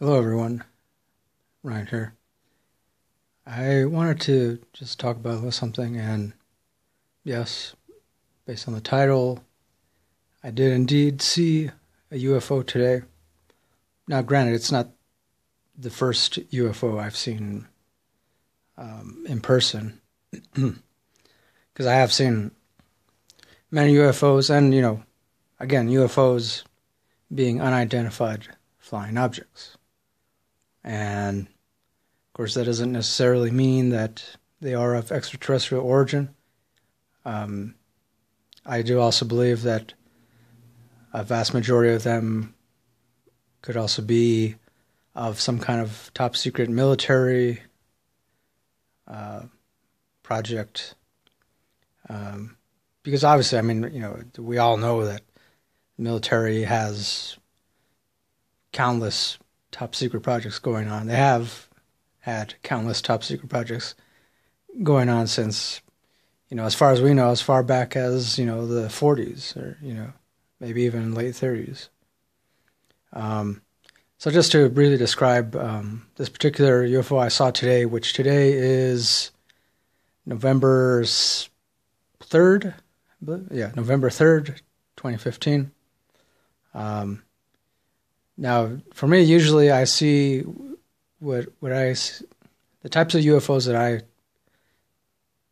Hello, everyone. Ryan here. I wanted to just talk about a little something, and yes, based on the title, I did indeed see a UFO today. Now, granted, it's not the first UFO I've seen in person, because I have seen many UFOs, and, again, UFOs being unidentified flying objects. And of course, that doesn't necessarily mean that they are of extraterrestrial origin. I do also believe that a vast majority of them could also be of some kind of top secret military project. Because obviously, we all know that the military has countless top secret projects going on. They have had countless top secret projects going on since, as far as we know, as far back as, the 40s or, maybe even late 30s. So just to briefly describe this particular UFO I saw today, which today is November 3rd, November 3rd, 2015. Now, for me, usually I see the types of UFOs that I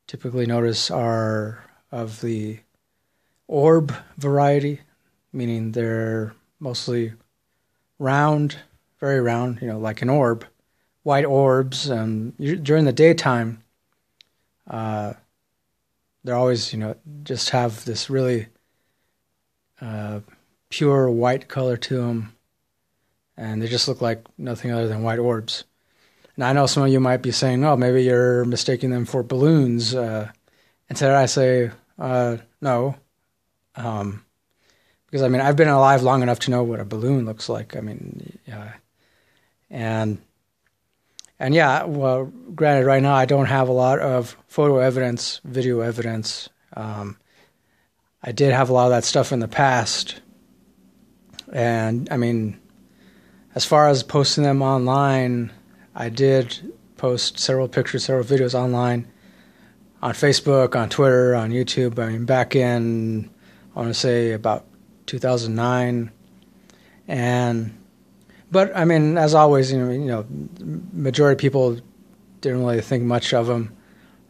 typically notice are of the orb variety, meaning they're mostly round, very round, like an orb, white orbs. During the daytime, they're always, just have this really pure white color to them. And they just look like nothing other than white orbs. Now, I know some of you might be saying, oh, maybe you're mistaking them for balloons. Instead, I say, no. Because, I've been alive long enough to know what a balloon looks like. And yeah, well, granted, right now I don't have a lot of photo evidence, video evidence. I did have a lot of that stuff in the past. And, as far as posting them online, I did post several pictures, several videos online on Facebook, on Twitter, on YouTube. Back in, I want to say, about 2009. But as always, majority of people didn't really think much of them.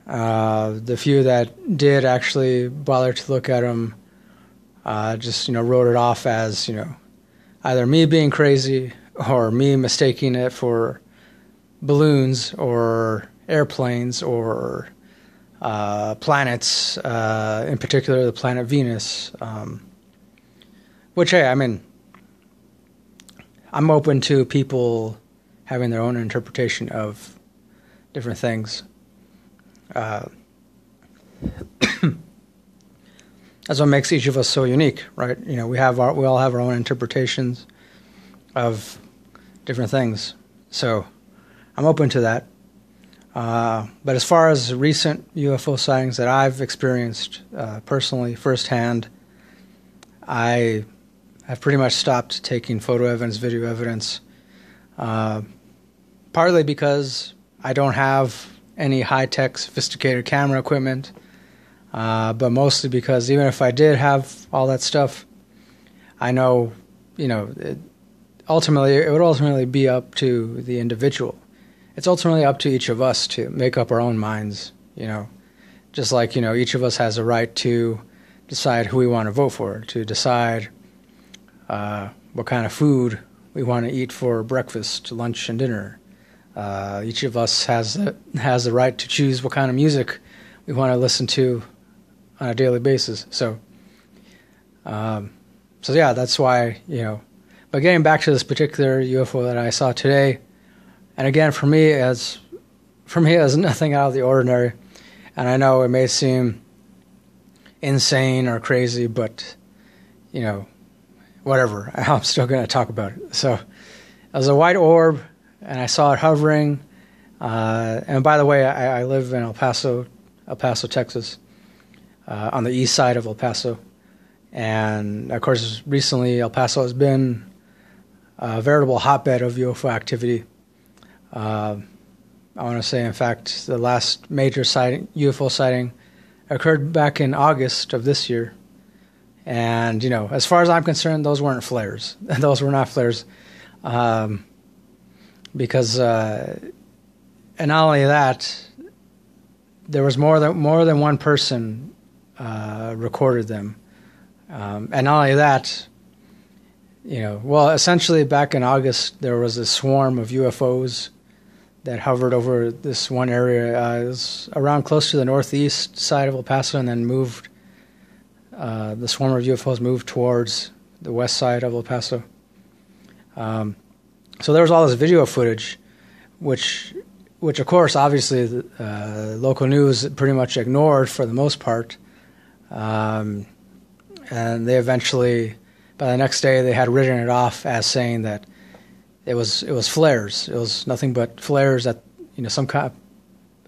The few that did actually bother to look at them, just wrote it off as either me being crazy or me mistaking it for balloons or airplanes or planets, in particular the planet Venus. Which, hey, I'm open to people having their own interpretation of different things. That's what makes each of us so unique, right? We all have our own interpretations of different things. So I'm open to that. But as far as recent UFO sightings that I've experienced personally, firsthand, I have pretty much stopped taking photo evidence, video evidence, partly because I don't have any high-tech, sophisticated camera equipment, but mostly because even if I did have all that stuff, I know, it would ultimately be up to the individual. It's ultimately up to each of us to make up our own minds, just like, each of us has a right to decide who we want to vote for, to decide what kind of food we want to eat for breakfast, lunch, and dinner. Each of us has the right to choose what kind of music we want to listen to on a daily basis. So yeah, that's why, But getting back to this particular UFO that I saw today, and again, for me, as nothing out of the ordinary. And I know it may seem insane or crazy, but whatever. I'm still going to talk about it. So it was a white orb, and I saw it hovering. And by the way, I live in El Paso, Texas, on the east side of El Paso. And of course, recently El Paso has been a veritable hotbed of UFO activity. I want to say, in fact, the last major UFO sighting occurred back in August of this year. And, as far as I'm concerned, those weren't flares. Those were not flares. Because, and not only that, there was more than one person recorded them. And not only that, essentially back in August, there was a swarm of UFOs that hovered over this one area. It was around close to the northeast side of El Paso, and then moved. The swarm of UFOs moved towards the west side of El Paso. So there was all this video footage, which of course, obviously, the local news pretty much ignored for the most part. And they eventually, by the next day, they had written it off as saying that it was flares. It was nothing but flares that some kind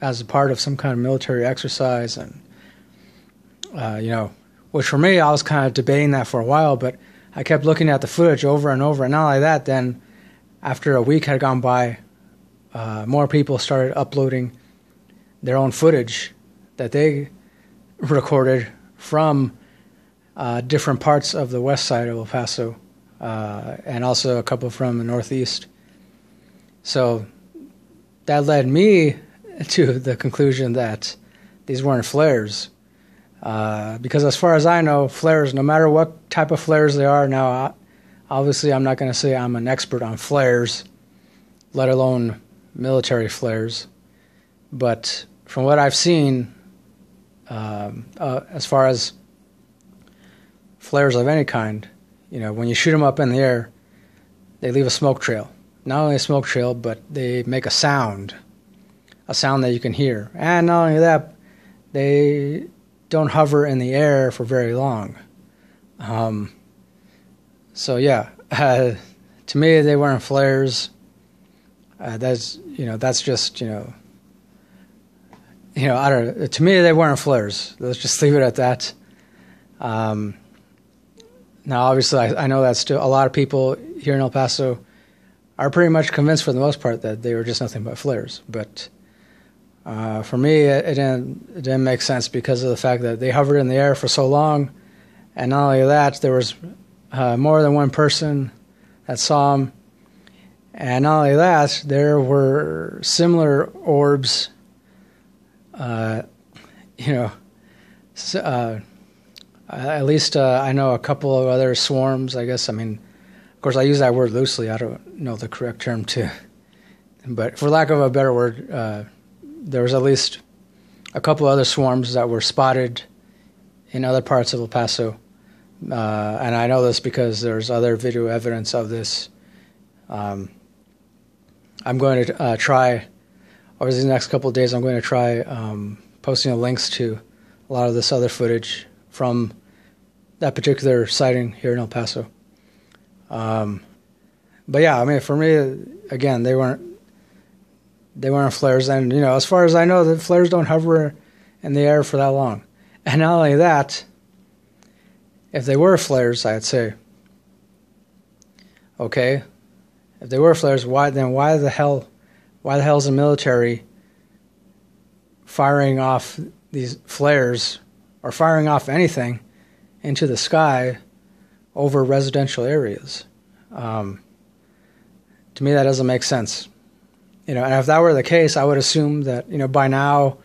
as a part of some kind of military exercise, and which for me, I was kind of debating that for a while, but I kept looking at the footage over and over, and not only that, then after a week had gone by, more people started uploading their own footage that they recorded from different parts of the west side of El Paso, and also a couple from the northeast. So that led me to the conclusion that these weren't flares. Because as far as I know, flares, no matter what type of flares they are, now, obviously I'm not going to say I'm an expert on flares, let alone military flares. But from what I've seen, as far as flares of any kind, when you shoot them up in the air, they leave a smoke trail. Not only a smoke trail, but they make a sound that you can hear. And not only that, they don't hover in the air for very long. So yeah, to me, they weren't flares. That's just, I don't know. To me, they weren't flares. Let's just leave it at that. Now, obviously, I know that still a lot of people here in El Paso are pretty much convinced, for the most part, that they were just nothing but flares. But for me, it didn't make sense because of the fact that they hovered in the air for so long, and not only that, there was more than one person that saw them, and not only that, there were similar orbs. At least I know a couple of other swarms, I guess. I mean, of course, I use that word loosely. I don't know the correct term but for lack of a better word, there was at least a couple other swarms that were spotted in other parts of El Paso. And I know this because there's other video evidence of this. I'm going to try, over these next couple of days, I'm going to try posting links to a lot of this other footage from that particular sighting here in El Paso. But yeah, I mean, for me, again, they weren't flares. And, as far as I know, the flares don't hover in the air for that long. And not only that, if they were flares, I'd say, okay, if they were flares, why the hell is the military firing off these flares or firing off anything into the sky over residential areas? To me, that doesn't make sense. And if that were the case, I would assume that, by now,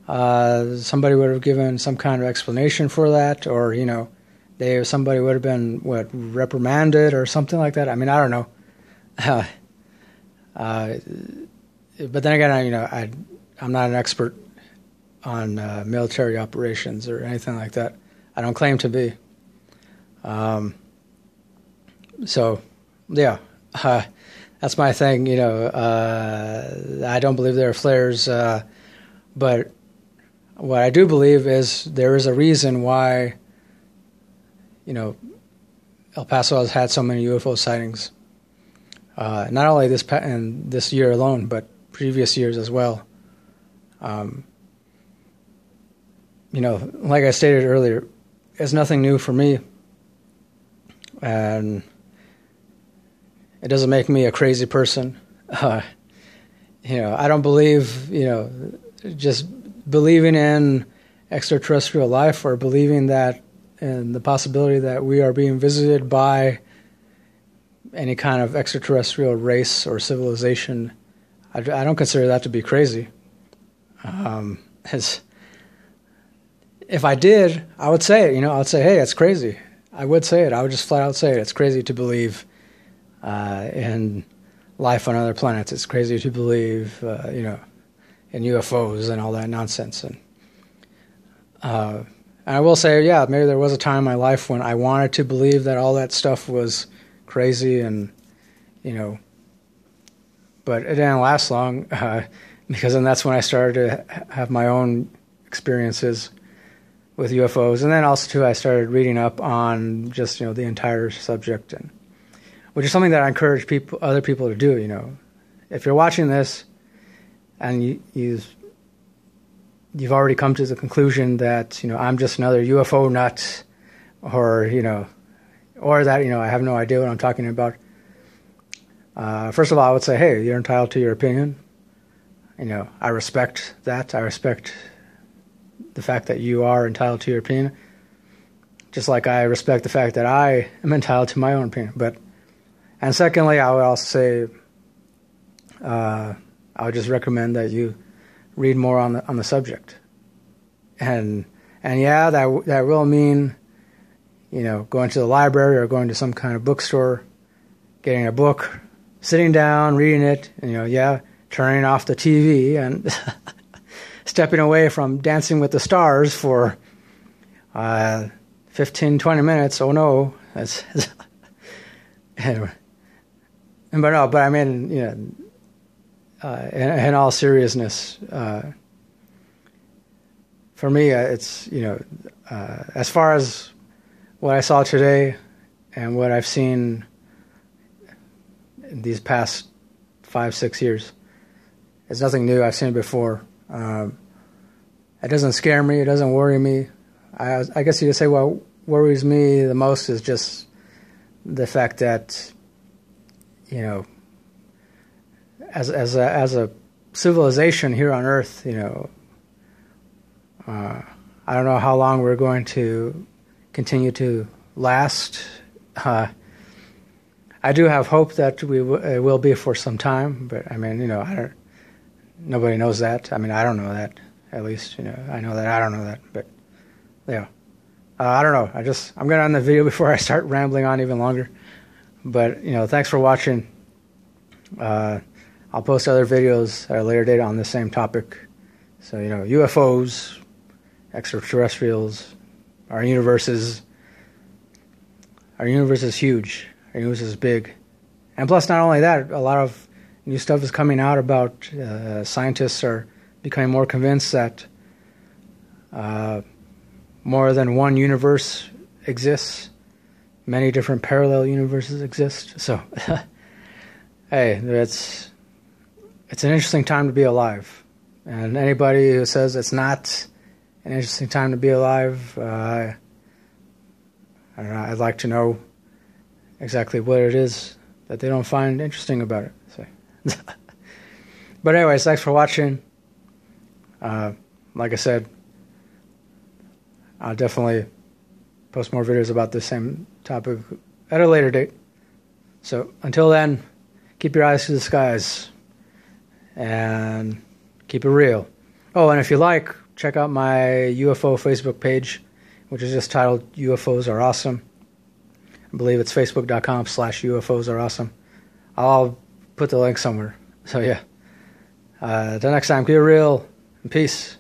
somebody would have given some kind of explanation for that, or, somebody would have been, reprimanded or something like that. I mean, I don't know. But then again, I'm not an expert on military operations or anything like that. I don't claim to be. So, yeah, that's my thing. I don't believe there are flares, but what I do believe is there is a reason why, El Paso has had so many UFO sightings. Not only this year alone, but previous years as well. Like I stated earlier, it's nothing new for me. And It doesn't make me a crazy person. I don't believe, just believing in extraterrestrial life or believing that in the possibility that we are being visited by any kind of extraterrestrial race or civilization. I don't consider that to be crazy. If I did, I would say it. I would say, hey, it's crazy. I would say it. I would just flat out say it. It's crazy to believe in life on other planets. It's crazy to believe, in UFOs and all that nonsense. And I will say, yeah, maybe there was a time in my life when I wanted to believe that all that stuff was crazy and, but it didn't last long because then that's when I started to have my own experiences with UFOs. And then also, too, I started reading up on just, the entire subject, and which is something that I encourage other people to do. If you're watching this and you've already come to the conclusion that, I'm just another UFO nut or that, I have no idea what I'm talking about. First of all, I would say, hey, you're entitled to your opinion. I respect that. I respect the fact that you are entitled to your opinion, just like I respect the fact that I am entitled to my own opinion. And secondly, I would also say, I would just recommend that you read more on the subject. And yeah, that will mean, going to the library or going to some kind of bookstore, getting a book, sitting down, reading it, and, turning off the TV and stepping away from Dancing with the Stars for 15, 20 minutes. Oh, no. Anyway. But I mean, in all seriousness, for me, it's, as far as what I saw today and what I've seen in these past 5-6 years, it's nothing new. I've seen it before. It doesn't scare me. It doesn't worry me. I guess you could say what worries me the most is just the fact that, as a civilization here on Earth, I don't know how long we're going to continue to last. I do have hope that it will be for some time, but I mean, nobody knows that. I mean, I don't know that, at least, I know that I don't know that, but yeah. I don't know. I'm going to end the video before I start rambling on even longer. But, thanks for watching. I'll post other videos at a later date on the same topic. So, UFOs, extraterrestrials, our universe is huge. Our universe is big. And plus, not only that, a lot of new stuff is coming out about, scientists are becoming more convinced that more than one universe exists. Many different parallel universes exist. So, hey, it's an interesting time to be alive. And anybody who says it's not an interesting time to be alive, I don't know, I'd like to know exactly what it is that they don't find interesting about it. So. But anyways, thanks for watching. Like I said, I'll definitely post more videos about this same topic at a later date. So until then, keep your eyes to the skies and keep it real. Oh, and if you like, check out my UFO Facebook page, which is just titled UFOs Are Awesome. I believe it's facebook.com/UFOs Are Awesome. I'll put the link somewhere. So yeah. Until next time, keep it real and peace.